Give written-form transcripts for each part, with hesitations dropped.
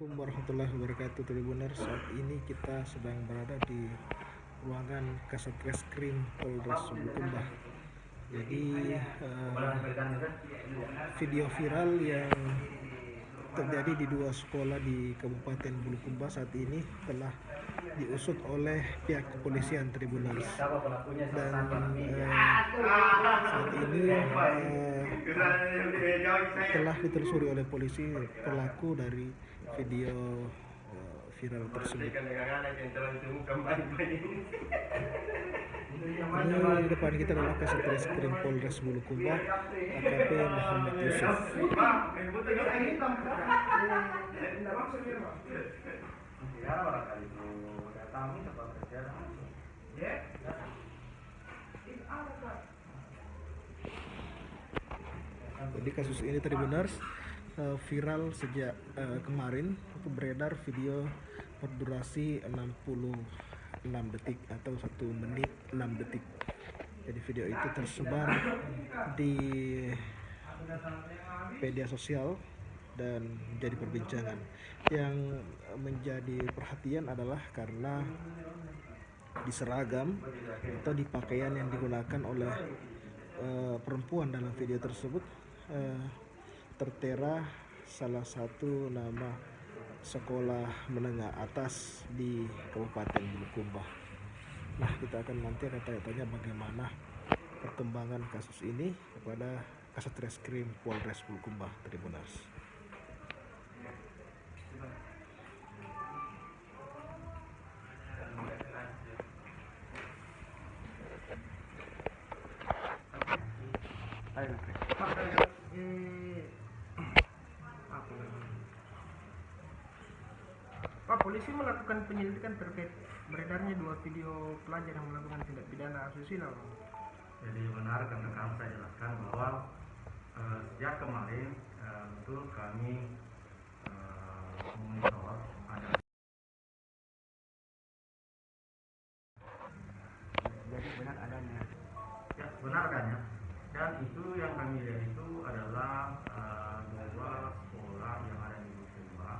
Assalamualaikum warahmatullahi wabarakatuh Tribuners. Saat ini kita sedang berada di ruangan Kasatreskrim Polres Bulukumba. Jadi video viral yang terjadi di dua sekolah di Kabupaten Bulukumba saat ini telah diusut oleh pihak kepolisian Tribuners. Dan saat ini telah ditelusuri oleh polisi pelaku dari video viral tersebut. Ini di depan kita adalah Kasatreskrim Polres Bulukumba, AKP Muhammad Yusuf. Jadi kasus ini Tribuners viral sejak kemarin. Itu beredar video berdurasi 66 detik atau 1 menit 6 detik. Jadi video itu tersebar di media sosial dan menjadi perbincangan. Yang menjadi perhatian adalah karena di seragam atau di pakaian yang digunakan oleh perempuan dalam video tersebut tertera salah satu nama sekolah menengah atas di Kabupaten Bulukumba. Nah, kita akan nanti tanya-tanya bagaimana perkembangan kasus ini kepada Kasatreskrim Polres Bulukumba, Tribuners. Pak, polisi melakukan penyelidikan terkait beredarnya dua video pelajar yang melakukan tindak pidana asusila. Jadi benar karena kami saya jelaskan bahwa sejak kemarin betul kami memonitor ada. Jadi benar adanya. Ya, benar adanya. Dan itu yang kami lihat itu adalah dua sekolah yang ada di Bulukumba,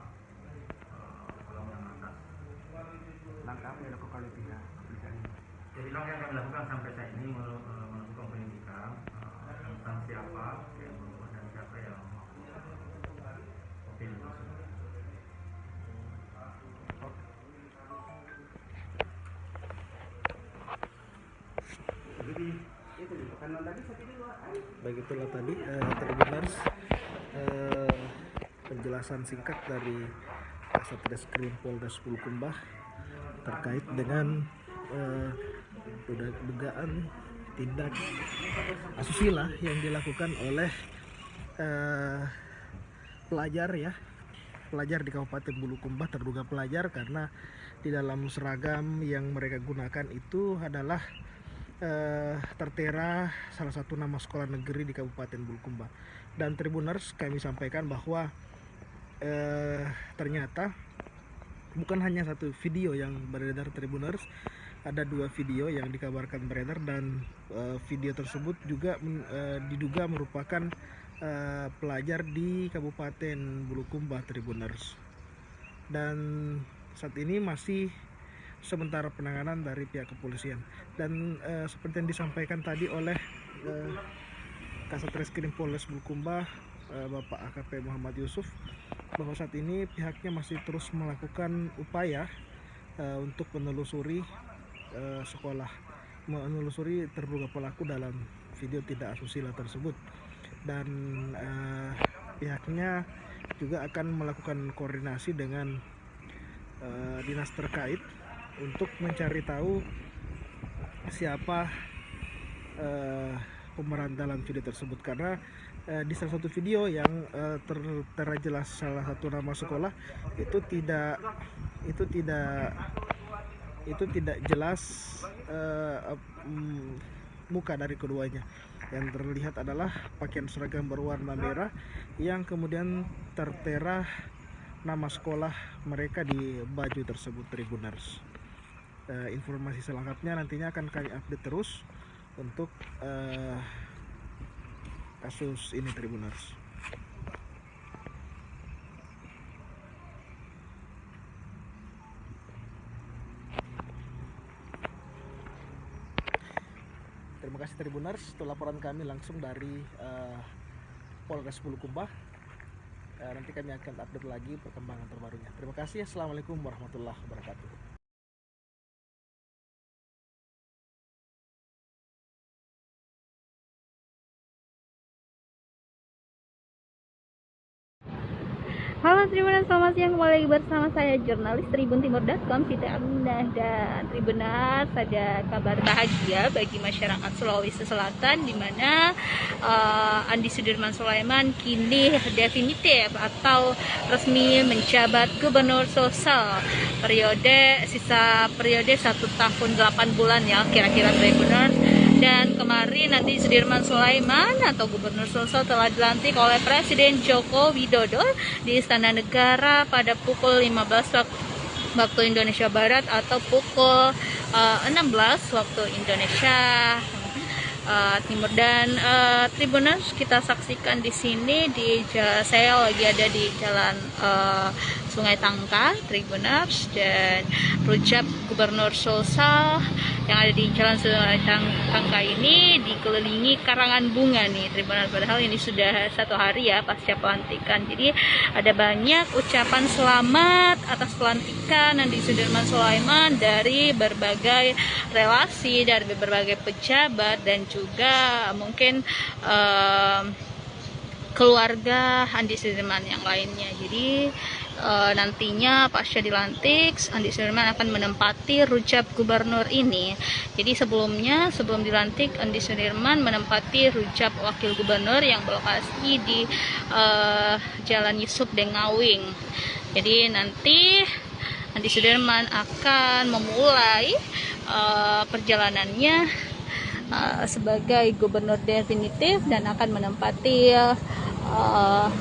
sekolah menengah atas. Langkah apa yang dilakukan oleh pihak kepolisian? Jadi langkah yang kami lakukan sampai saat ini melakukan penyidikan tentang siapa yang membuat dan siapa yang opini tersebut. Baik, itulah tadi Tribuners penjelasan singkat dari Kasatreskrim Polres Bulukumba terkait dengan dugaan tindak asusila yang dilakukan oleh pelajar di Kabupaten Bulukumba, terduga pelajar, karena di dalam seragam yang mereka gunakan itu adalah tertera salah satu nama sekolah negeri di Kabupaten Bulukumba. Dan Tribuners, kami sampaikan bahwa ternyata bukan hanya satu video yang beredar Tribuners, ada dua video yang dikabarkan beredar, dan video tersebut juga diduga merupakan pelajar di Kabupaten Bulukumba, Tribuners. Dan saat ini masih sementara penanganan dari pihak kepolisian. Dan seperti yang disampaikan tadi oleh Kasatreskrim Polres Bulukumba, Bapak AKP Muhammad Yusuf, bahwa saat ini pihaknya masih terus melakukan upaya untuk menelusuri menelusuri terduga pelaku dalam video tidak asusila tersebut. Dan pihaknya juga akan melakukan koordinasi dengan dinas terkait untuk mencari tahu siapa pemeran dalam video tersebut, karena di salah satu video yang tertera jelas salah satu nama sekolah itu tidak jelas muka dari keduanya. Yang terlihat adalah pakaian seragam berwarna merah yang kemudian tertera nama sekolah mereka di baju tersebut, Tribuners. Informasi selengkapnya nantinya akan kami update terus untuk kasus ini, Tribuners. kasih Tribuners, itu laporan kami langsung dari Polres Bulukumba. Nanti kami akan update lagi perkembangan terbarunya. Terima kasih. Assalamualaikum warahmatullahi wabarakatuh. Halo Tribuners, selamat siang, kembali lagi bersama saya jurnalis tribuntimur.com Siti Aminah. Dan Tribuners, ada kabar bahagia bagi masyarakat Sulawesi Selatan, di mana Andi Sudirman Sulaiman kini definitif atau resmi menjabat Gubernur Sulsel sisa periode 1 tahun 8 bulan ya kira-kira Tribuners. Dan kemarin Andi Sudirman Sulaiman atau Gubernur Sulsel telah dilantik oleh Presiden Joko Widodo di Istana Negara pada pukul 15 waktu Indonesia Barat atau pukul 16 waktu Indonesia Timur. Dan Tribuners, kita saksikan di sini saya lagi ada di Jalan Sungai Tangka Tribuners, dan rujak Gubernur Sulsel yang ada di Jalan Sungai Tangka ini dikelilingi karangan bunga nih Tribuners. Padahal ini sudah 1 hari ya pasca pelantikan, jadi ada banyak ucapan selamat atas pelantikan Andi Sudirman Sulaiman dari berbagai relasi, dari berbagai pejabat, dan juga mungkin keluarga Andi Sudirman yang lainnya. Jadi nantinya pasca dilantik, Andi Sudirman akan menempati rujak gubernur ini. Jadi sebelum dilantik, Andi Sudirman menempati rujak wakil gubernur yang berlokasi di Jalan Yusuf Dengawing. Jadi nanti Andi Sudirman akan memulai perjalanannya sebagai gubernur definitif dan akan menempati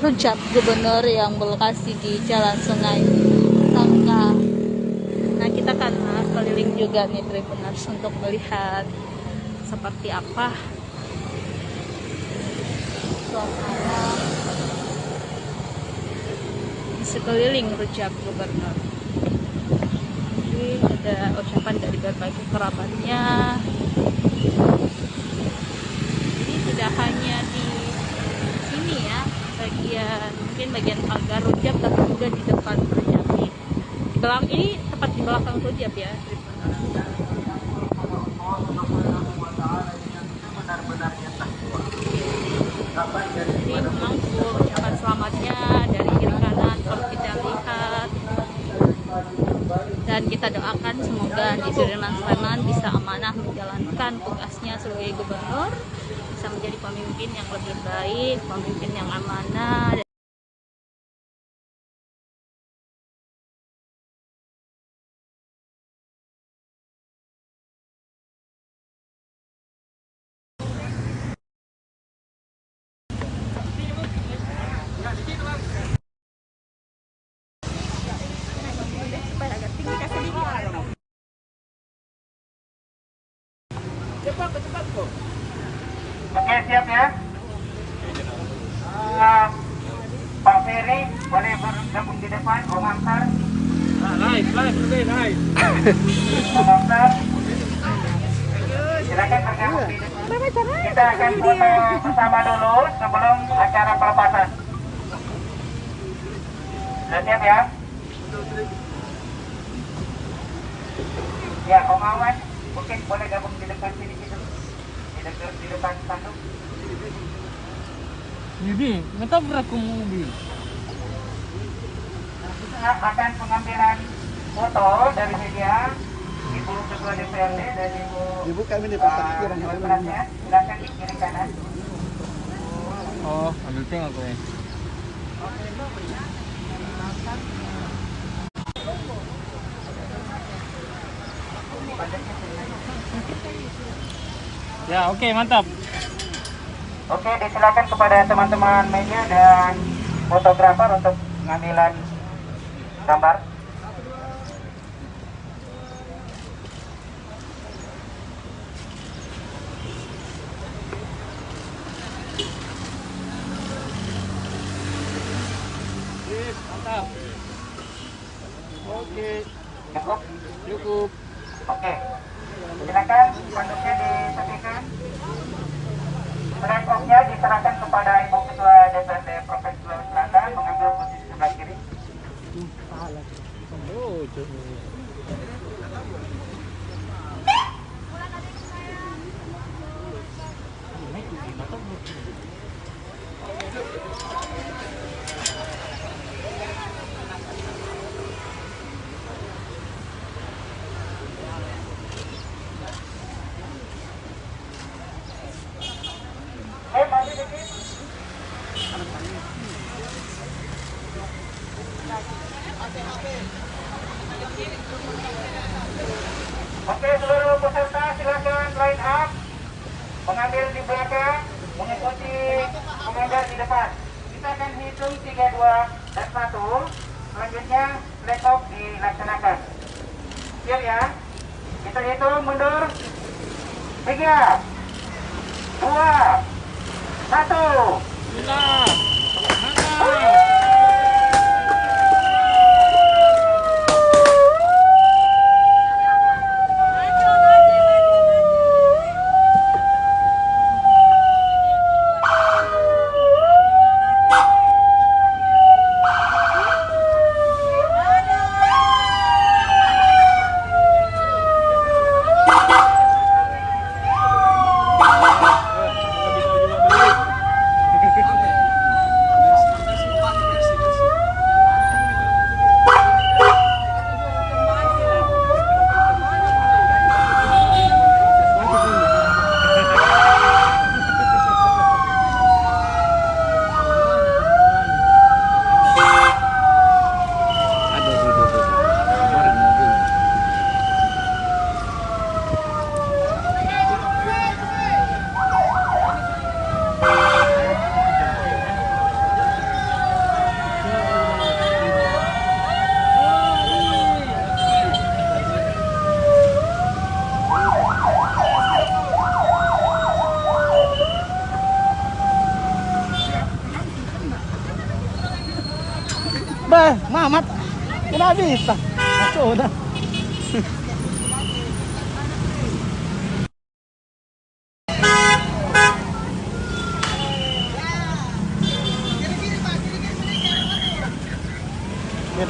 rujak gubernur yang berlokasi di Jalan Sungai Tangka. Nah, kita akan keliling juga nih Tribuners untuk melihat seperti apa suasana di sekeliling rujak gubernur. Jadi ada ucapan dari berbagai kerabatnya. Jadi tidak hanya di sini ya, bagian pagar rujak, tapi juga di depan rujak ini. Ini tepat di belakang rujak ya. Jadi memang ucapan selamatnya dari kiri kanan kalau kita lihat. Dan kita doakan semoga Andi Sudirman Sulaiman bisa amanah menjalankan tugasnya sebagai gubernur, bisa menjadi pemimpin yang lebih baik, pemimpin yang amanah. Oke, siap ya. Pak Ferry boleh bergabung di depan. Om Ansar. Nice. Om Ansar, silakan bergabung di depan. Kita akan foto bersama dulu sebelum acara pelepasan. Sudah siap ya? Ya, Om Awan mungkin boleh gabung di depan sini gitu. Di depan spanduk. Jadi, ngetabrak ke mobil. Kita akan pengambilan foto dari media Ibu Ketua DPRD dan Ibu kami di pasar kurang Presnya. Silakan di kiri kanan. Oh, ambil tengok aku ya. Ya, oke, mantap. Oke, disilakan kepada teman-teman media dan fotografer untuk pengambilan gambar. Mantap. Oke, Cukup? cukup. Oke. Silakan spanduknya ditepikan. Black-box-nya diserahkan kepada Ibu Ketua DPRD Provinsi Sulawesi Selatan mengambil posisi sebelah kiri. Maju dikit. Oke, seluruh peserta silakan line up, mengambil di belakang, mengikuti pengajar di depan. Kita akan hitung 3, 2, dan 1. Selanjutnya flag off dilaksanakan. Siap ya? Kita hitung mundur. 3, 2, 1. Bah, Mamat. Kena bisa. Masuk dah.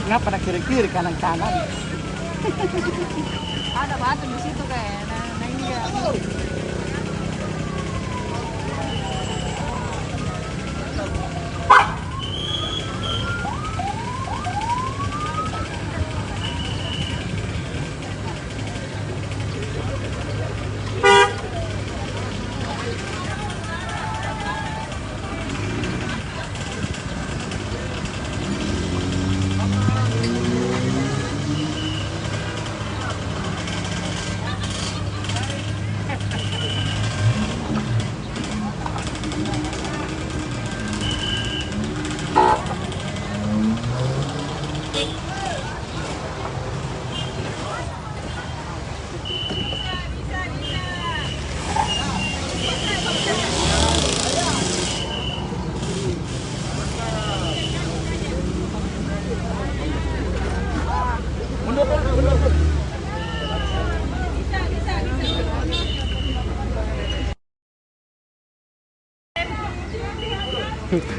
Kenapa pada kiri-kiri kanan-kanan? Ada batu di situ kayak. Nah ini ya.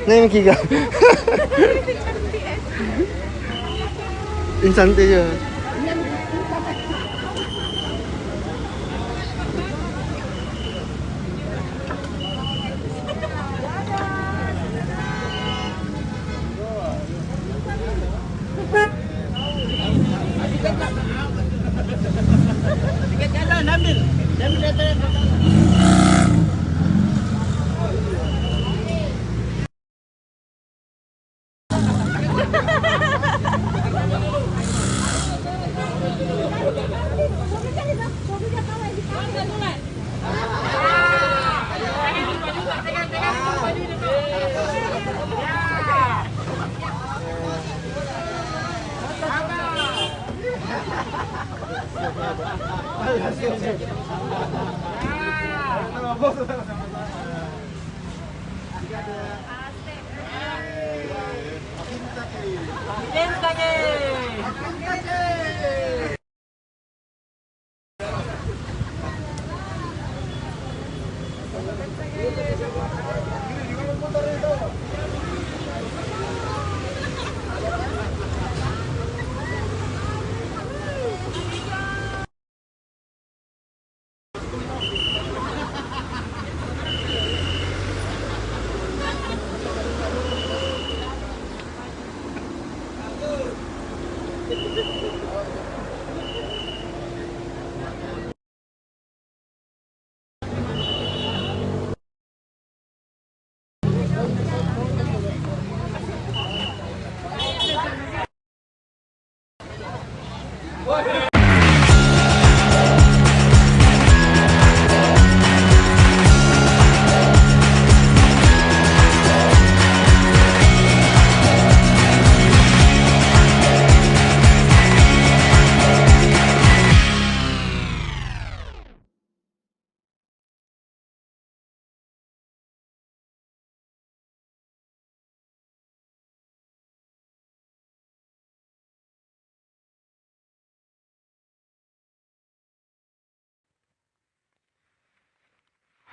Ini kiga. Insan aja.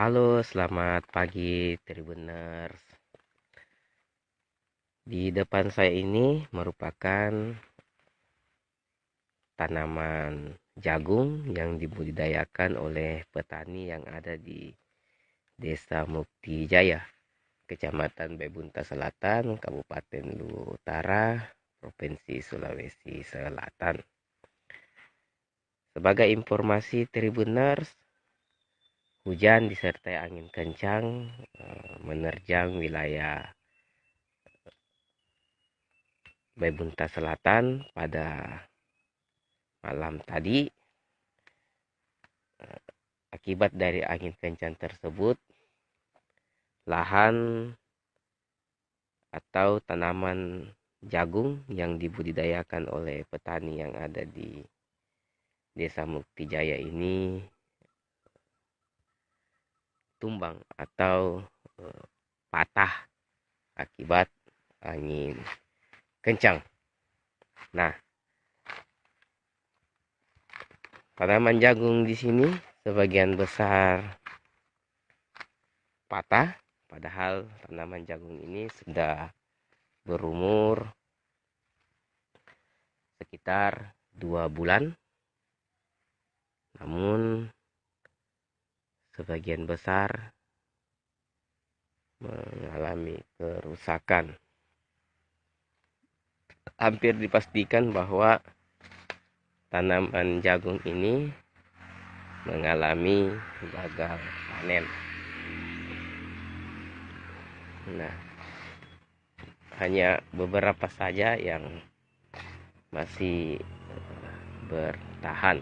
Halo, selamat pagi Tribuners. Di depan saya ini merupakan tanaman jagung yang dibudidayakan oleh petani yang ada di Desa Mukti Jaya, Kecamatan Bebunta Selatan, Kabupaten Luwu Utara, Provinsi Sulawesi Selatan. Sebagai informasi Tribuners, hujan disertai angin kencang menerjang wilayah Bebunta Selatan pada malam tadi. Akibat dari angin kencang tersebut, lahan atau tanaman jagung yang dibudidayakan oleh petani yang ada di Desa Mukti Jaya ini tumbang atau patah akibat angin kencang. Nah, tanaman jagung di sini sebagian besar patah, padahal tanaman jagung ini sudah berumur sekitar 2 bulan. Namun sebagian besar mengalami kerusakan. Hampir dipastikan bahwa tanaman jagung ini mengalami gagal panen. Nah, hanya beberapa saja yang masih bertahan.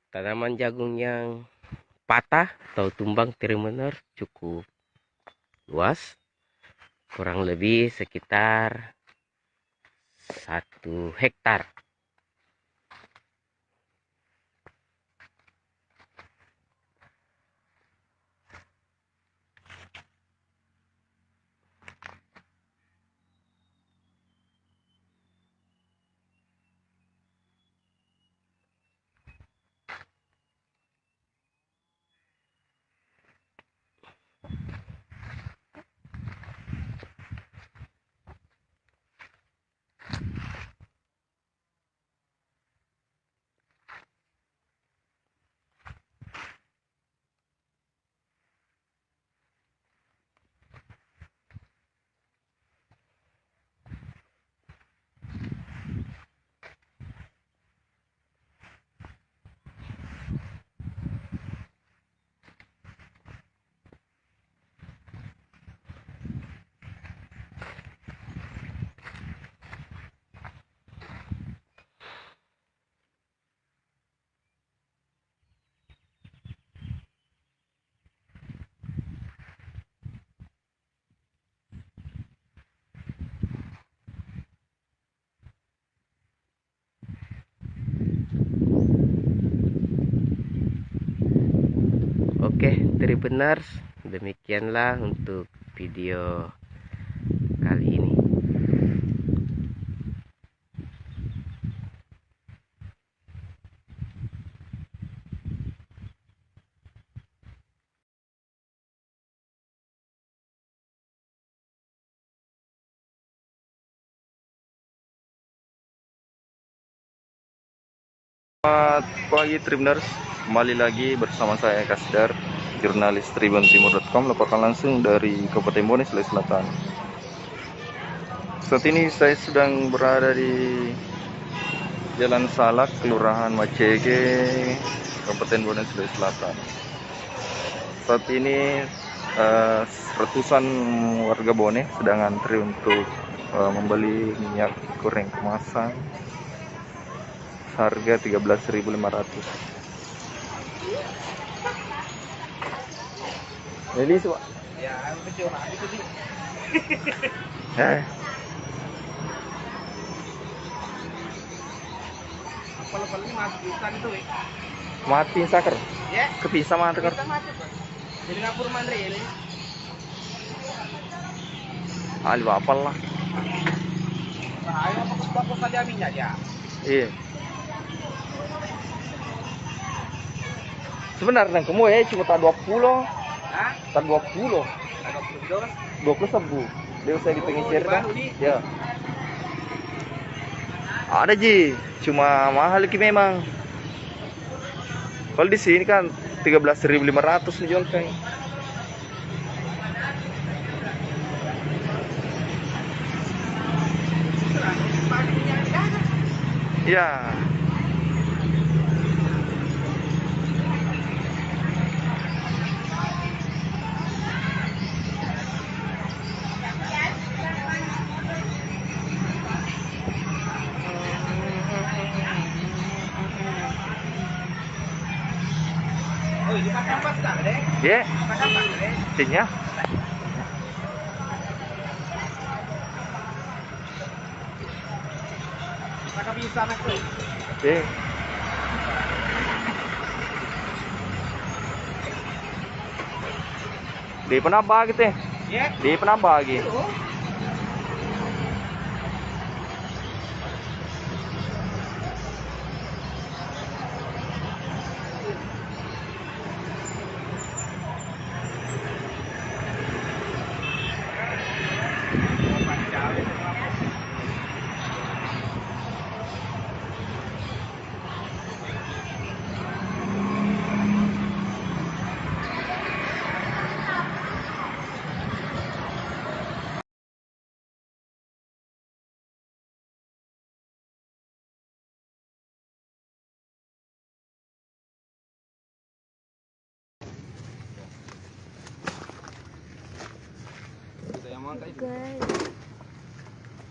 Tanaman jagung yang patah atau tumbang Tribuners cukup luas, kurang lebih sekitar 1 hektar. Oke, Tribuners, demikianlah untuk video kali ini. Selamat pagi Tribuners, kembali lagi bersama saya Kasdar, jurnalis tribuntimur.com, laporkan langsung dari Kabupaten Bone, Sulawesi Selatan. Saat ini saya sedang berada di Jalan Salak, Kelurahan Macege, Kabupaten Bone, Sulawesi Selatan. Saat ini ratusan warga Bone sedang antri untuk membeli minyak goreng kemasan harga 13.500. Jadi semua. Ya, kecil itu sih. Kalau ini masuk ikan itu, Mati sakar. ya? Kepisah mah sakar. Jadi ngapur mandre ini. Ali apal lah. Ayo fokus saja minyak ya. Iya. Sebenarnya kamu ya cuma tak 20. Hah? Tak 20. Ada 20 sebu. Dia usah di pengecer kan? Ya. Ada Ji, cuma mahal ki memang. Kalau di sini kan 13.500 nih jual kan. Ya. Oh, ini pakai apa sekarang, deh? Ya, Pakai apa, deh? sininya. Pakai bisa nak tuh. Ya. Di penambah gitu ya. Ya. Di penambah lagi. Guys,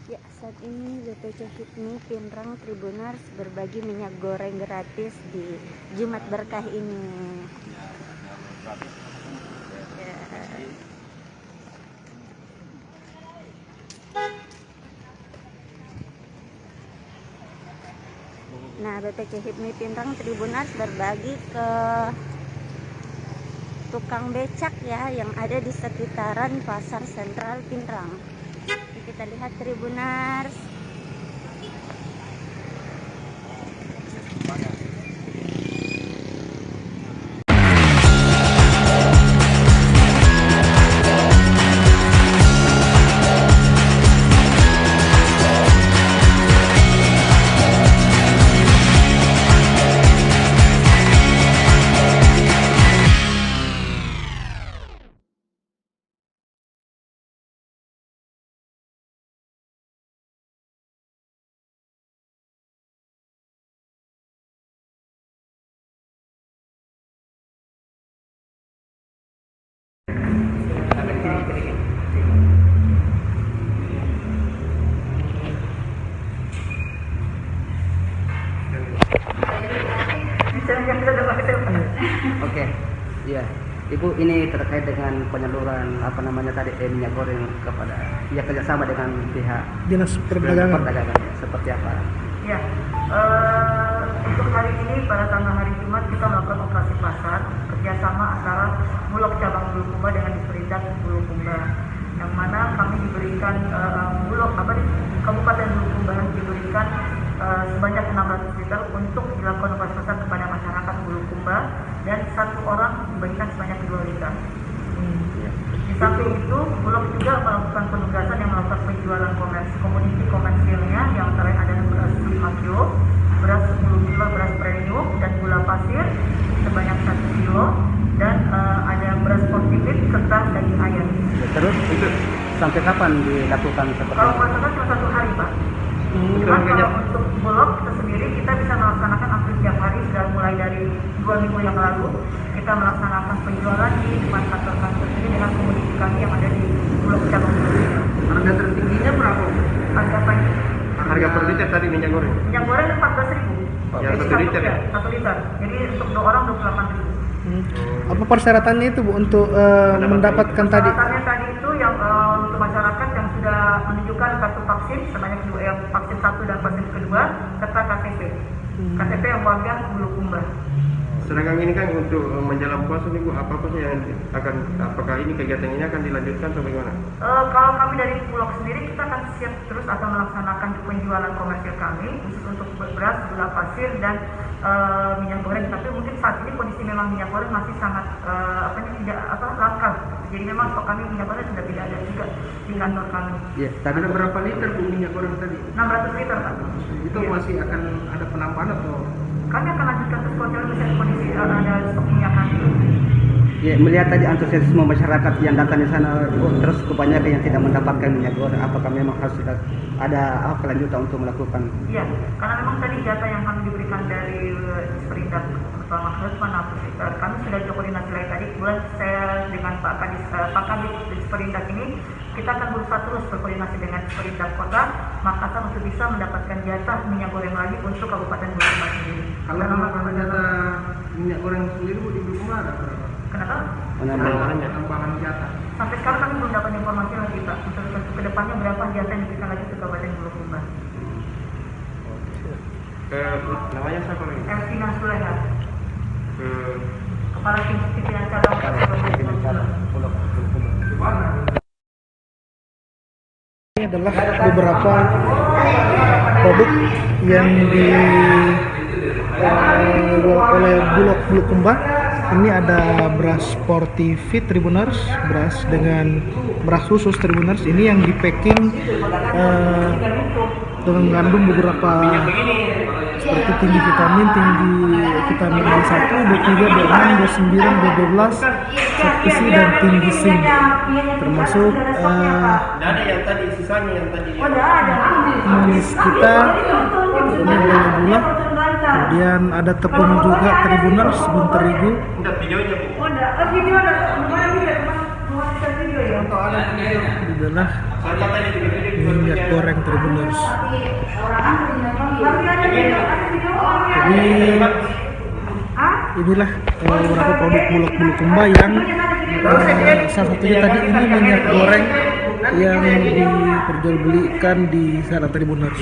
ya saat ini BPC HIPMI Pinrang Tribuners berbagi minyak goreng gratis di Jumat Berkah ini. Ya. Nah, BPC HIPMI Pinrang Tribuners berbagi ke tukang becak ya yang ada di sekitaran Pasar Sentral Pinrang. Kita lihat Tribuners. Oke, iya. Ibu, ini terkait dengan penyaluran minyak goreng kepada kerjasama dengan pihak Dinas Perdagangan. seperti apa? Ya, untuk hari ini pada tanggal hari Jumat kita melakukan operasi pasar kerjasama antara Bulog Cabang Bulukumba dengan Disperindak Bulukumba, yang mana kami diberikan Bulog di Kabupaten Bulukumba diberikan sebanyak 600 liter untuk dilakukan operasi pasar kepada masyarakat Bulukumba, dan satu orang dibagikan sebanyak 2 liter. Di samping itu, Bulog juga melakukan penugasan yang melakukan penjualan komoditi komersilnya, yang antara ada beras 5 kilo, beras 10 kilo, beras premium sampai kapan dilakukan seperti Kalau itu? masalah cuma 1 hari Pak. Cuman kalau untuk Bulog kita sendiri kita bisa melaksanakan hampir tiap hari sudah mulai dari 2 minggu yang lalu kita melaksanakan penjualan di depan kantor-kantor ini dengan komoditi kami yang ada di Bulog cabang Bulog. Harga tertingginya berapa? Harga apa ini? Harga per liter tadi minyak goreng. Minyak goreng 14.000. Ya, 1 liter ya? 1 liter. Jadi untuk 2 orang 28.000. Apa persyaratannya itu Bu untuk mendapatkan tadi? Persyaratannya tadi itu yang untuk masyarakat yang sudah menunjukkan kartu vaksin sebanyak 2 yang vaksin 1 dan vaksin kedua serta KTP. KTP yang warga Bulukumba. Sedangkan ini kan untuk menjelang puasa nih Bu, apa sih yang apakah ini kegiatan ini akan dilanjutkan atau bagaimana? Kalau kami dari Bulog sendiri kita akan siap terus akan melaksanakan penjualan komersil kami khusus untuk beras, gula pasir dan minyak goreng. Tapi mungkin saat ini kondisi memang minyak goreng masih sangat langka. Jadi memang stok kami minyak goreng sudah tidak ada juga di kantor kami. Ya, tadi Ada berapa liter Bu minyak goreng tadi? 600 liter Pak. Itu Iya. masih akan ada penambahan atau? Kami akan lanjutkan terus kalau misalnya kondisi ada stok minyak kami. ya, melihat tadi antusiasme masyarakat yang datang di sana, terus kebanyakan yang tidak mendapatkan minyak goreng, apakah memang harus ada kelanjutan untuk melakukan? Iya, karena memang tadi data yang kami diberikan dari Perindak Pertama kami sudah koordinasi lagi tadi. Kemudian saya dengan Pak Kadis Perindak ini kita akan berusaha terus berkoordinasi dengan Perindak Kota Makassar untuk bisa mendapatkan jatah minyak goreng lagi untuk Kabupaten Bulukumba sendiri. Kalau menambah jatah minyak goreng sendiri Bu di Bulukumba ada berapa? Kenapa? Tambahan jatah. Sampai sekarang kami belum dapat informasi lagi Pak untuk kedepannya berapa jatah yang diberikan lagi ke Kabupaten Bulukumba. Namanya siapa lagi? Elvina Suleha, Kepala Tim Pimpinan Cabang Bulukumba. Ini adalah beberapa produk yang dijual oleh Bulog Bulukumba. Ini ada beras Sportivit Tribuners, beras khusus Tribuners. Ini yang di packing dengan mengandung beberapa seperti tinggi vitamin B1, B3, B6, B9, B12, zat besi dan tinggi zinc, termasuk manis kita ini ada gula, kemudian ada tepung juga Tribuners, bun terigu. Ini adalah minyak goreng Tribuners. Jadi inilah beberapa produk Bulog Bulukumba yang salah satunya tadi ini minyak goreng yang diperjualbelikan di sana Tribuners.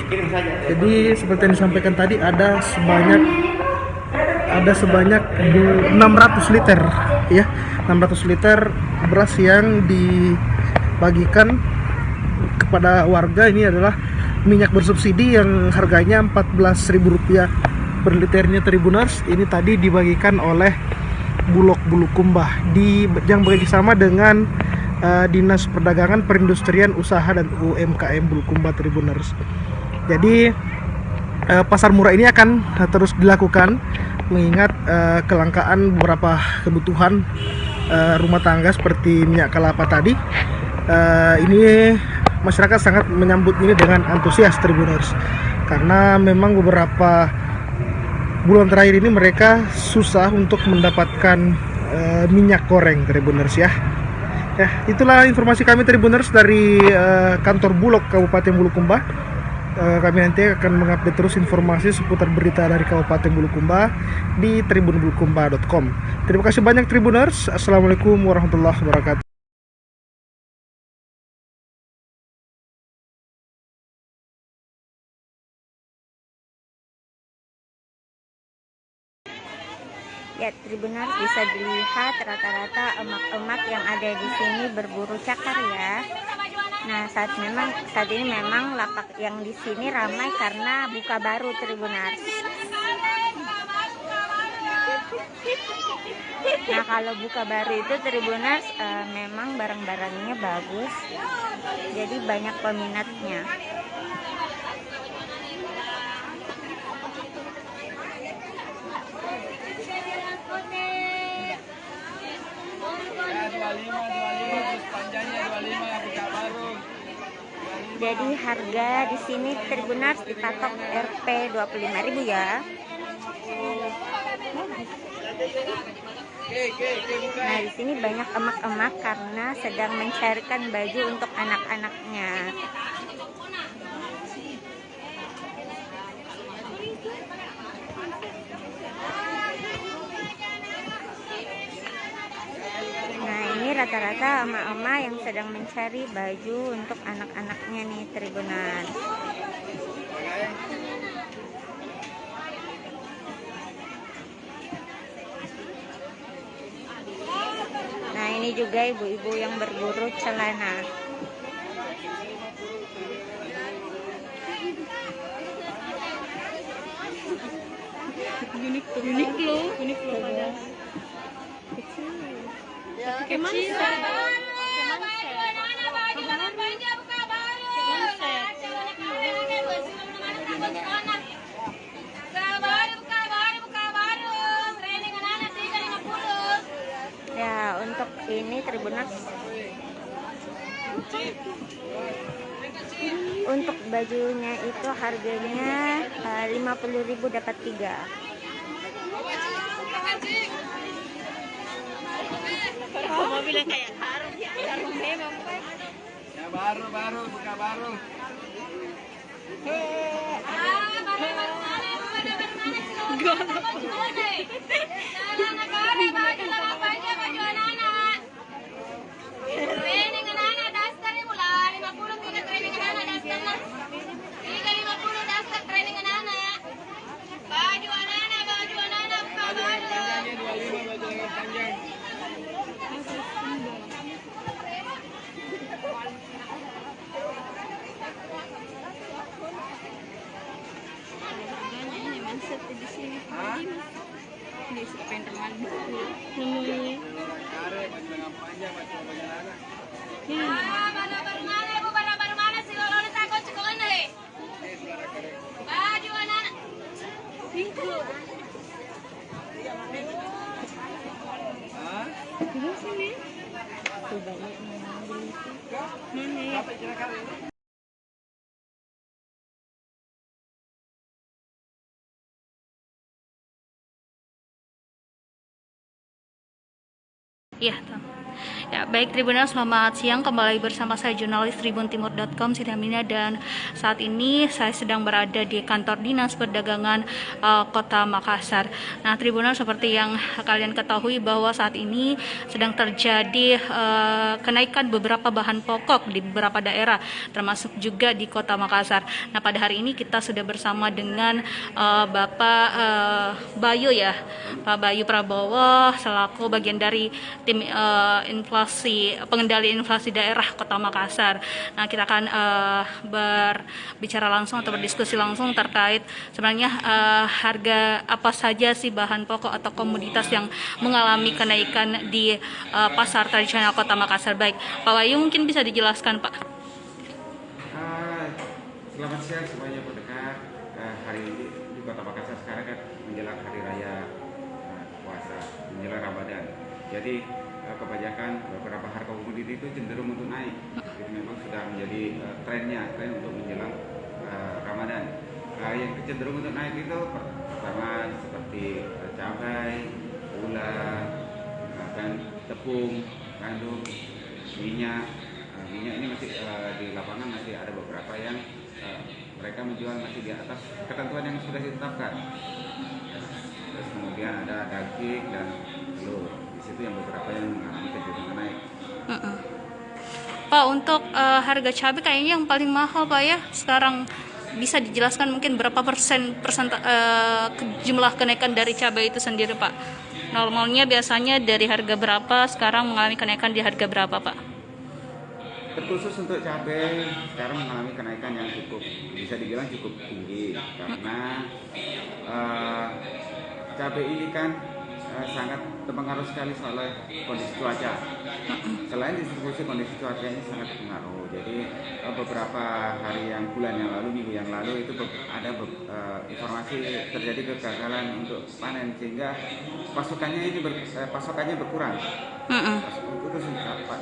Jadi seperti yang disampaikan tadi ada sebanyak 600 liter ya, 600 liter beras yang dibagikan kepada warga. Ini adalah minyak bersubsidi yang harganya Rp14.000 per liternya Tribuners. Ini tadi dibagikan oleh Bulog Bulukumba yang bekerjasama dengan Dinas Perdagangan, Perindustrian, Usaha dan UMKM Bulukumba Tribuners. Jadi pasar murah ini akan terus dilakukan mengingat kelangkaan beberapa kebutuhan rumah tangga seperti minyak kelapa tadi. Ini masyarakat sangat menyambut ini dengan antusias Tribuners, karena memang beberapa bulan terakhir ini mereka susah untuk mendapatkan minyak goreng Tribuners ya. Ya, itulah informasi kami Tribuners dari kantor Bulog Kabupaten Bulukumba. Kami nanti akan mengupdate terus informasi seputar berita dari Kabupaten Bulukumba di tribunbulukumba.com. Terima kasih banyak Tribuners. Assalamualaikum warahmatullahi wabarakatuh. Ya, Tribuners bisa dilihat rata-rata emak-emak yang ada di sini berburu cakar ya. Nah, saat ini memang lapak yang di sini ramai karena buka baru Tribuners. Nah, kalau buka baru itu Tribuners memang barang-barangnya bagus. Jadi banyak peminatnya. Ya, 25 terus panjangnya 25 buka baru. Jadi harga di sini Tribuners dipatok Rp 25.000 ya. Nah, di sini banyak emak-emak karena sedang mencarikan baju untuk anak-anaknya. Nah, ini rata-rata emak-emak yang sedang mencari baju untuk anak-anaknya nih, Tribuners. Nah, ini juga ibu-ibu yang berburu celana. Unik loh pada kecil. Ya, untuk ini Tribuners, untuk bajunya itu harganya 50.000 dapat 3. Mau bilang kayak harum memang. Ya baru buka baru. Di sini di Spiderman namanya. Iya, ya, baik Tribuners, selamat siang, kembali bersama saya jurnalis tribuntimur.com Siti Aminah, dan saat ini saya sedang berada di kantor Dinas Perdagangan Kota Makassar. Nah, Tribuners, seperti yang kalian ketahui bahwa saat ini sedang terjadi kenaikan beberapa bahan pokok di beberapa daerah, termasuk juga di Kota Makassar. Nah, pada hari ini kita sudah bersama dengan Bapak Bayu ya, Pak Bayu Prabowo selaku bagian dari tim pengendali inflasi daerah Kota Makassar. Nah, kita akan berbicara langsung atau berdiskusi langsung terkait sebenarnya harga apa saja sih bahan pokok atau komoditas yang mengalami kenaikan di pasar tradisional Kota Makassar. Baik, Pak Bayu, mungkin bisa dijelaskan, Pak. Selamat siang semuanya pendengar. Hari ini di Kota Makassar sekarang kan menjelang hari raya puasa, menjelang Ramadan. Jadi kebanyakan beberapa harga komoditi itu cenderung untuk naik. Jadi memang sudah menjadi tren untuk menjelang Ramadan. Yang cenderung untuk naik itu pertama seperti cabai, gula, dan tepung, gandum, minyak. Minyak ini masih di lapangan masih ada beberapa yang mereka menjual masih di atas ketentuan yang sudah ditetapkan. Terus kemudian ada daging dan telur. Itu yang beberapa yang mengalami kecenderungan naik. Pak, untuk harga cabai kayaknya yang paling mahal, Pak ya. Sekarang bisa dijelaskan mungkin berapa persen jumlah kenaikan dari cabai itu sendiri, Pak? Normalnya biasanya dari harga berapa, sekarang mengalami kenaikan di harga berapa, Pak? Terkhusus untuk cabai sekarang mengalami kenaikan yang cukup bisa dibilang cukup tinggi karena cabai ini kan sangat terpengaruh sekali oleh kondisi cuaca. Selain distribusi, kondisi cuaca ini sangat berpengaruh. Jadi beberapa hari bulan yang lalu, minggu yang lalu itu ada informasi terjadi kegagalan untuk panen sehingga pasokannya berkurang. Untuk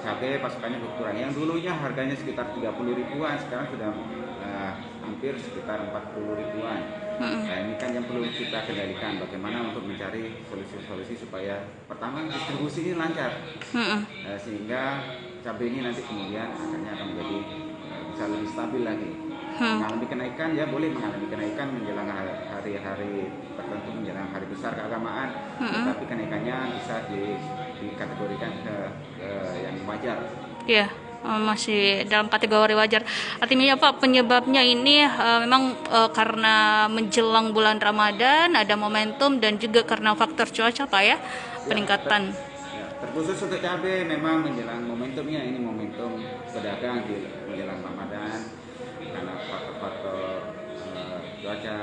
cabai pasokannya berkurang. Yang dulunya harganya sekitar 30 ribuan, sekarang sudah hampir sekitar 40 ribuan. Nah, ini kan yang perlu kita kendalikan, bagaimana untuk mencari solusi-solusi supaya pertama distribusi ini lancar, sehingga cabai ini nanti kemudian akhirnya akan menjadi bisa lebih stabil lagi. Mengalami kenaikan, ya boleh mengalami kenaikan menjelang hari-hari tertentu, menjelang hari besar keagamaan, tetapi kenaikannya bisa dikategorikan ke yang wajar. Iya. Masih dalam kategori wajar. Artinya ya Pak, penyebabnya ini memang karena menjelang bulan Ramadan ada momentum dan juga karena faktor cuaca Pak ya, peningkatan. Terkhusus untuk cabai memang menjelang momentumnya, ini momentum pedagang di menjelang Ramadan karena faktor-faktor cuaca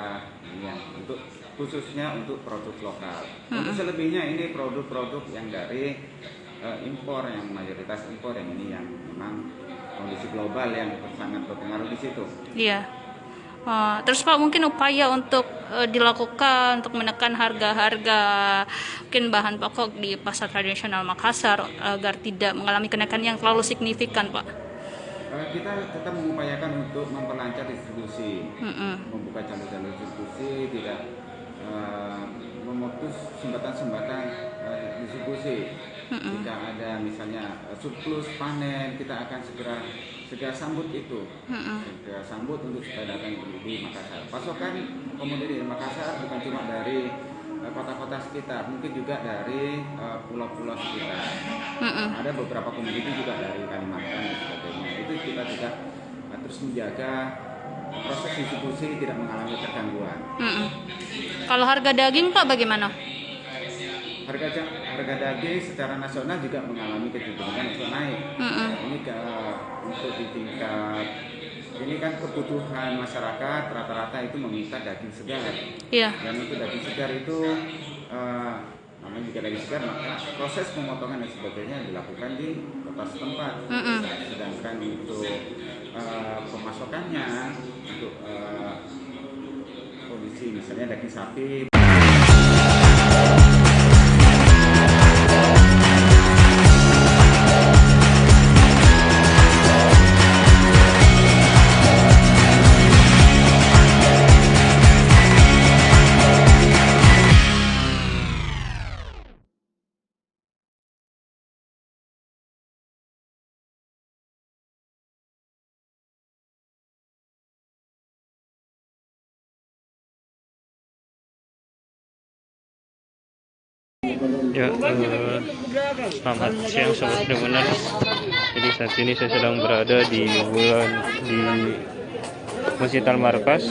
ini ya, untuk khususnya untuk produk lokal. Untuk selebihnya ini produk-produk yang dari impor, yang mayoritas impor, yang ini yang memang kondisi global yang sangat berpengaruh di situ. Iya. Terus Pak, mungkin upaya untuk dilakukan untuk menekan harga-harga mungkin bahan pokok di pasar tradisional Makassar agar tidak mengalami kenaikan yang terlalu signifikan Pak? Kita tetap mengupayakan untuk memperlancar distribusi, membuka jalur-jalur distribusi, tidak memutus sumbatan-sumbatan distribusi. Jika ada misalnya surplus panen, kita akan segera sambut itu, segera sambut untuk supaya datang di Makassar. Pasokan komoditi di Makassar bukan cuma dari kota-kota sekitar, mungkin juga dari pulau-pulau sekitar. Ada beberapa komoditi juga dari Kalimantan dan sebagainya. Itu kita juga terus menjaga proses distribusi tidak mengalami tergangguan. Kalau harga daging Pak bagaimana? Harga daging secara nasional juga mengalami kecenderungan untuk naik. Ini untuk di tingkat ini kan kebutuhan masyarakat rata-rata itu meminta daging segar. Dan untuk daging segar itu namanya juga daging segar, maka proses pemotongan dan sebagainya dilakukan di kota setempat. Sedangkan untuk pemasokannya untuk kondisi misalnya daging sapi. Ya, selamat siang Sobat Tribuners. Jadi saat ini saya sedang berada di Masjid Al-Markas.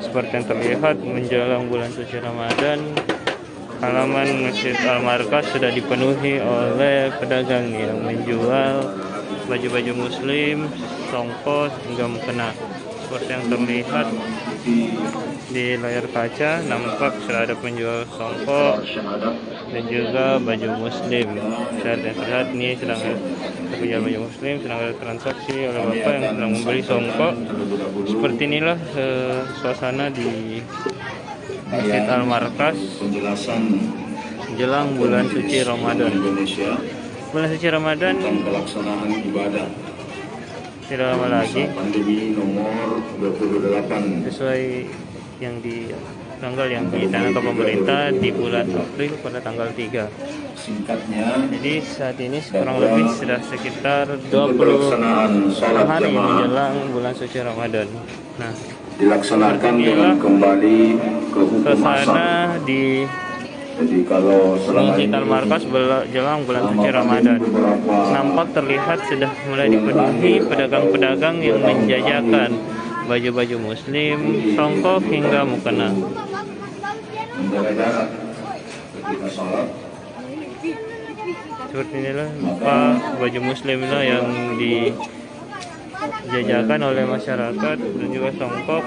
Seperti yang terlihat menjelang bulan suci Ramadan, halaman Masjid Al-Markas sudah dipenuhi oleh pedagang yang menjual baju-baju muslim, songkos hingga mukena. Seperti yang terlihat di layar kaca, nampak sudah ada penjual songkok dan juga baju muslim. Saat yang terlihat ini sedang penjual baju muslim, sedang ada transaksi oleh bapak yang sedang membeli songkok. Seperti inilah suasana di Masjid Al-Markas jelang bulan suci Ramadan. Bulan suci Ramadan pelaksanaan ibadah tidak lama lagi, sesuai yang di tanggal yang ditanamkan pemerintah di bulan April pada tanggal 3. Jadi saat ini kurang lebih sudah sekitar 20 hari menjelang bulan suci Ramadan. Nah, dilaksanakan dengan kembali ke suasana di Masjid Al-Markas jelang bulan suci Ramadan. Nampak terlihat sudah mulai dipenuhi pedagang-pedagang yang menjajakan baju-baju muslim, songkok hingga mukena. Seperti inilah baju muslim yang dijajakan oleh masyarakat dan juga songkok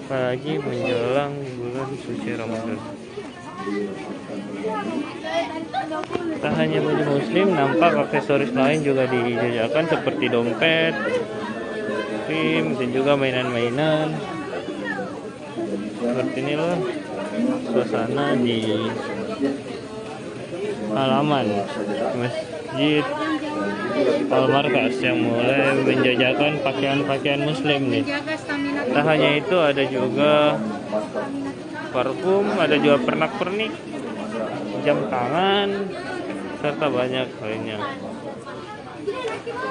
apalagi menjelang bulan suci Ramadan. Tak hanya baju muslim, nampak aksesoris lain juga dijajakan seperti dompet, krim, dan juga mainan-mainan. Seperti inilah suasana di halaman Masjid Al-Markas yang mulai menjajakan pakaian-pakaian muslim nih. Tak hanya itu, ada juga parfum, ada juga pernak-pernik, jam tangan, serta banyak lainnya.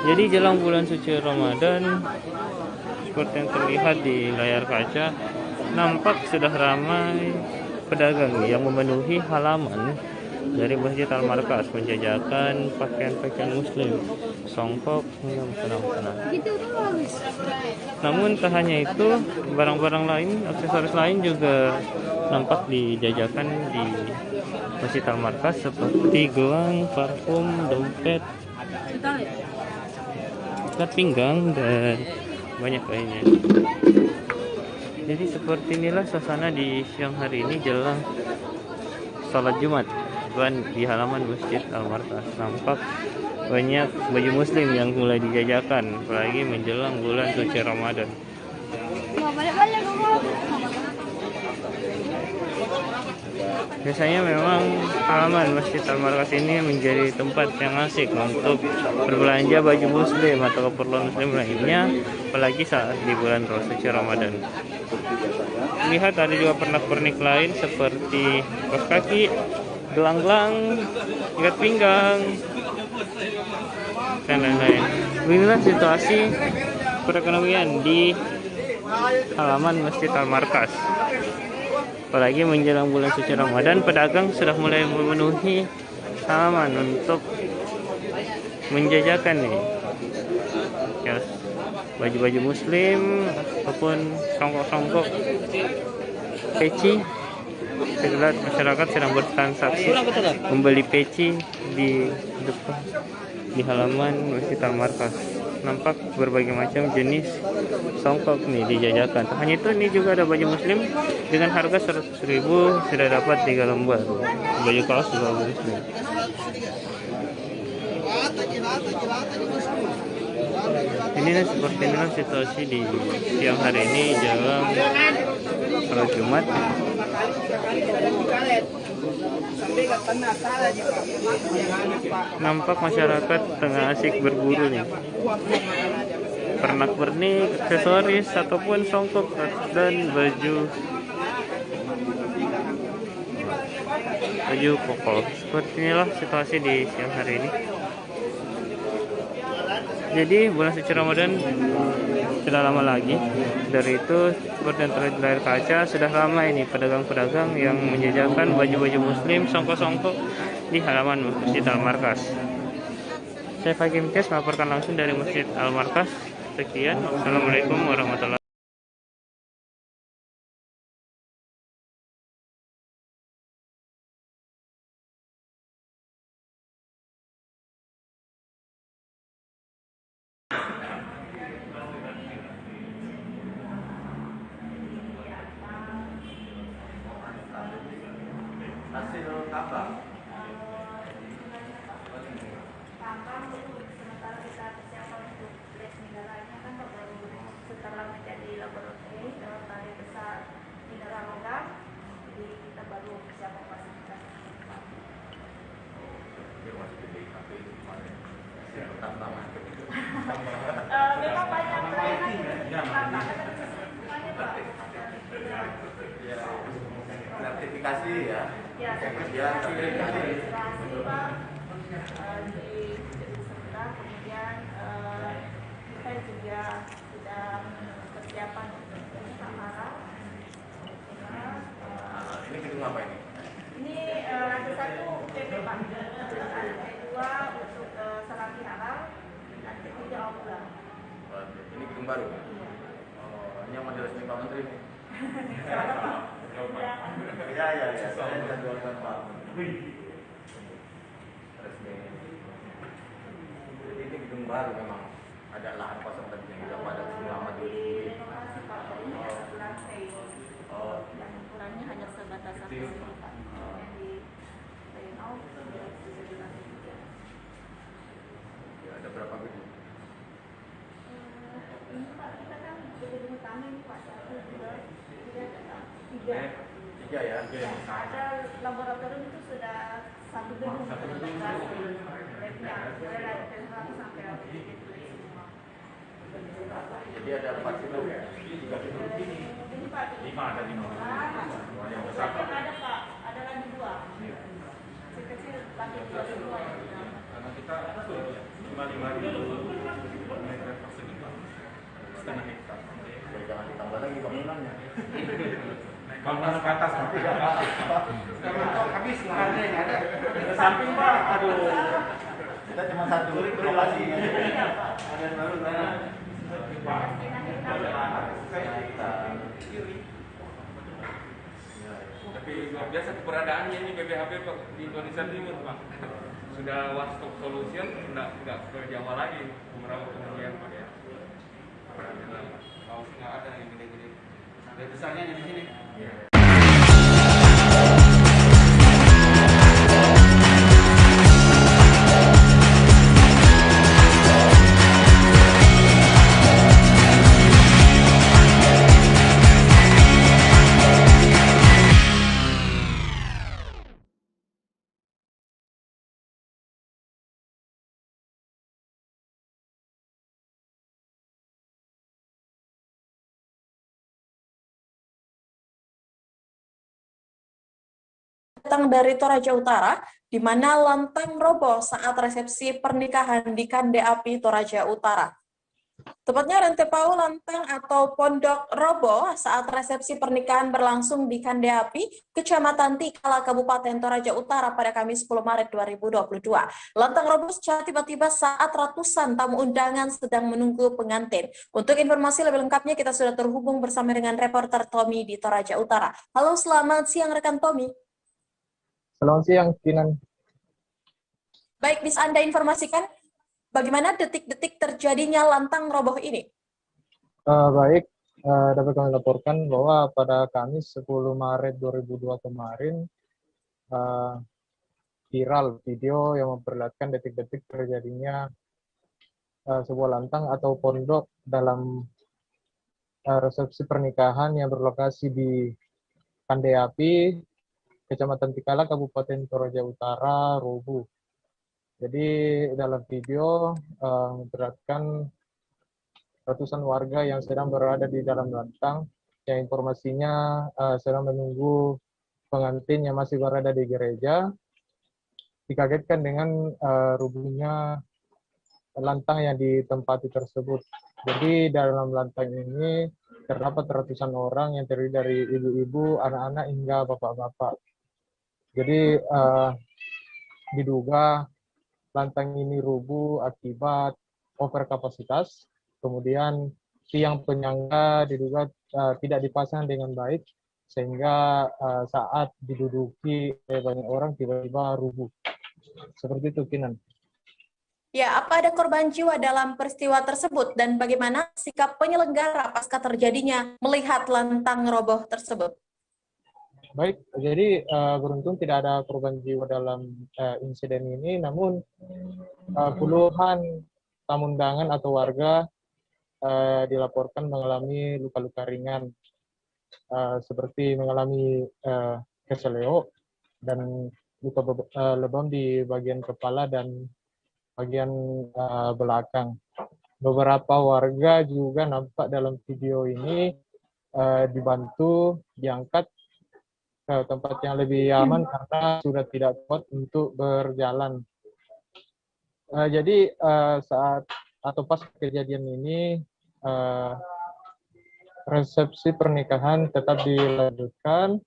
Jadi jelang bulan suci Ramadan, seperti yang terlihat di layar kaca, nampak sudah ramai pedagang yang memenuhi halaman dari Masjid Al-Markas menjajakan pakaian-pakaian muslim, songkok hingga makanan-makanan. Namun tak hanya itu, barang-barang lain, aksesoris lain juga nampak dijajakan di Masjid Al-Markas seperti gelang, parfum, dompet, ikat pinggang, dan banyak lainnya. Jadi seperti inilah suasana di siang hari ini jelang sholat Jumat di halaman Masjid Al-Markas. Nampak banyak baju muslim yang mulai dijajakan, apalagi menjelang bulan suci Ramadan. Biasanya memang halaman Masjid Al-Markas ini menjadi tempat yang asik untuk berbelanja baju muslim atau keperluan muslim lainnya, apalagi saat di bulan suci Ramadan. Lihat ada juga pernak-pernik lain seperti kaos kaki, gelang-gelang, ikat pinggang, dan lain-lain. Beginilah situasi perekonomian di halaman Masjid Al-Markas. Apalagi menjelang bulan suci Ramadan, pedagang sudah mulai memenuhi halaman untuk menjajakan nih ya, baju-baju muslim ataupun songkok-songkok, peci. Terlihat masyarakat sedang bertransaksi membeli peci di depan di halaman Masjid Al-Markas. Nampak berbagai macam jenis songkok nih dijajakan. Tak hanya itu, ini juga ada baju muslim dengan harga 100.000 sudah dapat 3 lembar. Baju kaos juga muslim. Inilah seperti inilah situasi di siang hari ini jelang sholat Jumat. Nampak masyarakat tengah asik berburu nih, pernak-pernik, aksesoris ataupun songkok dan baju koko. Seperti inilah situasi di siang hari ini. Jadi bulan suci Ramadan sudah lama lagi. Dari itu seperti yang terlihat di layar kaca, sudah ramai ini pedagang-pedagang yang menjajakan baju-baju muslim, songkok-songkok di halaman Masjid Al-Markas. Saya Fakim Kes melaporkan langsung dari Masjid Al-Markas. Sekian, wassalamualaikum warahmatullahi wabarakatuh. Hasil tambang. Sementara kita persiapan untuk lab mineralnya kan baru setelah menjadi laboratorium dalam balai besar mineral logam, jadi kita baru persiapan fasilitas. Memang banyak sertifikasi ya. Ya, sertifikasi Pak di sebelah, kemudian kita juga sudah persiapan untuk kamera. Ini gedung apa ini? Ini lantai 1 PP Pak, lantai 2 untuk Serambi Halal, lantai 3 Aula. Ini gedung baru? Ini yang mau diresmi Pak Menteri nih? Ya, saya jadwalkan Pak Menteri. Resmi. Jadi ini gedung baru memang, ada lahan kosong tadi yang sudah pada selama 2 minggu. Lantai. Dan ukurannya hanya sebatas 1 meter. Tiga ya. Ada laboratorium itu sudah satu gedung. Jadi ada 4 gedung ya? 3 gedung. 5 ada 5. Yang besar Pak. Ada Pak, ada lagi 2. Kecil lagi 2. Karena kita 55.000 meter persegi Pak. Setengah hektar. Jadi jangan ditambah lagi bangunannya. Bangunan ke atas Pak. Sekarang habis lahannya yang ada. Ke samping Pak. Aduh. Kita cuma satu lokasi. Ada yang baru sana. Tapi luar biasa keberadaannya ini BBHP Pak di Indonesia Timur Pak. Sudah one stop solution, nggak ke Jawa lagi beberapa kemudian Pak ya. Paus nggak ada yang gede-gede. Lebih besarnya di sini. Datang dari Toraja Utara, di mana lantang roboh saat resepsi pernikahan di Kande Api Toraja Utara. Tepatnya Rentepau lantang atau pondok roboh saat resepsi pernikahan berlangsung di Kande Api, Kecamatan Tikala, Kabupaten Toraja Utara pada Kamis 10 Maret 2022. Lantang roboh secara tiba-tiba saat ratusan tamu undangan sedang menunggu pengantin. Untuk informasi lebih lengkapnya kita sudah terhubung bersama dengan reporter Tommy di Toraja Utara. Halo, selamat siang rekan Tommy. Selamat siang, Kinan. Baik, bisa Anda informasikan bagaimana detik-detik terjadinya lantang roboh ini? Baik, dapat kami laporkan bahwa pada Kamis 10 Maret 2002 kemarin, viral video yang memperlihatkan detik-detik terjadinya sebuah lantang atau pondok dalam resepsi pernikahan yang berlokasi di Kande Api, Kecamatan Tikala, Kabupaten Toraja Utara, Rubuh. Jadi dalam video memperlihatkan ratusan warga yang sedang berada di dalam lantang, yang informasinya sedang menunggu pengantin yang masih berada di gereja, dikagetkan dengan rubuhnya lantang yang ditempati tersebut. Jadi dalam lantang ini terdapat ratusan orang yang terdiri dari ibu-ibu, anak-anak, hingga bapak-bapak. Jadi diduga lantang ini rubuh akibat overkapasitas, kemudian tiang penyangga diduga tidak dipasang dengan baik, sehingga saat diduduki oleh banyak orang tiba-tiba rubuh. Seperti itu, Kinan. Ya, apa ada korban jiwa dalam peristiwa tersebut dan bagaimana sikap penyelenggara pasca terjadinya melihat lantang roboh tersebut? Baik, jadi beruntung tidak ada korban jiwa dalam insiden ini, namun puluhan tamu undangan atau warga dilaporkan mengalami luka-luka ringan, seperti mengalami keseleo dan luka lebam di bagian kepala dan bagian belakang. Beberapa warga juga nampak dalam video ini dibantu diangkat ke tempat yang lebih aman karena sudah tidak kuat untuk berjalan. Jadi saat atau pas kejadian ini resepsi pernikahan tetap dilanjutkan.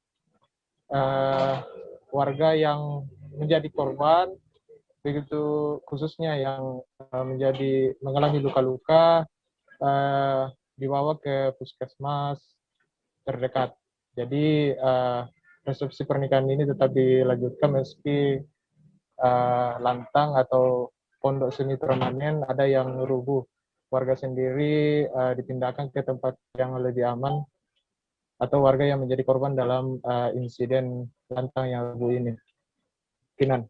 Warga yang menjadi korban, begitu khususnya yang mengalami luka-luka, dibawa ke puskesmas terdekat. Jadi resepsi pernikahan ini tetap dilanjutkan meski lantang atau pondok semi permanen ada yang rubuh. Warga sendiri dipindahkan ke tempat yang lebih aman, atau warga yang menjadi korban dalam insiden lantang yang rubuh ini. Kinan.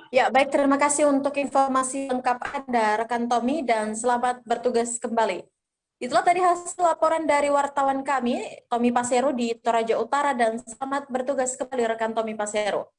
Ya, baik, terima kasih untuk informasi lengkap Anda, rekan Tommy, dan selamat bertugas kembali. Itulah tadi hasil laporan dari wartawan kami, Tommy Pasero di Toraja Utara, dan selamat bertugas kembali rekan Tommy Pasero.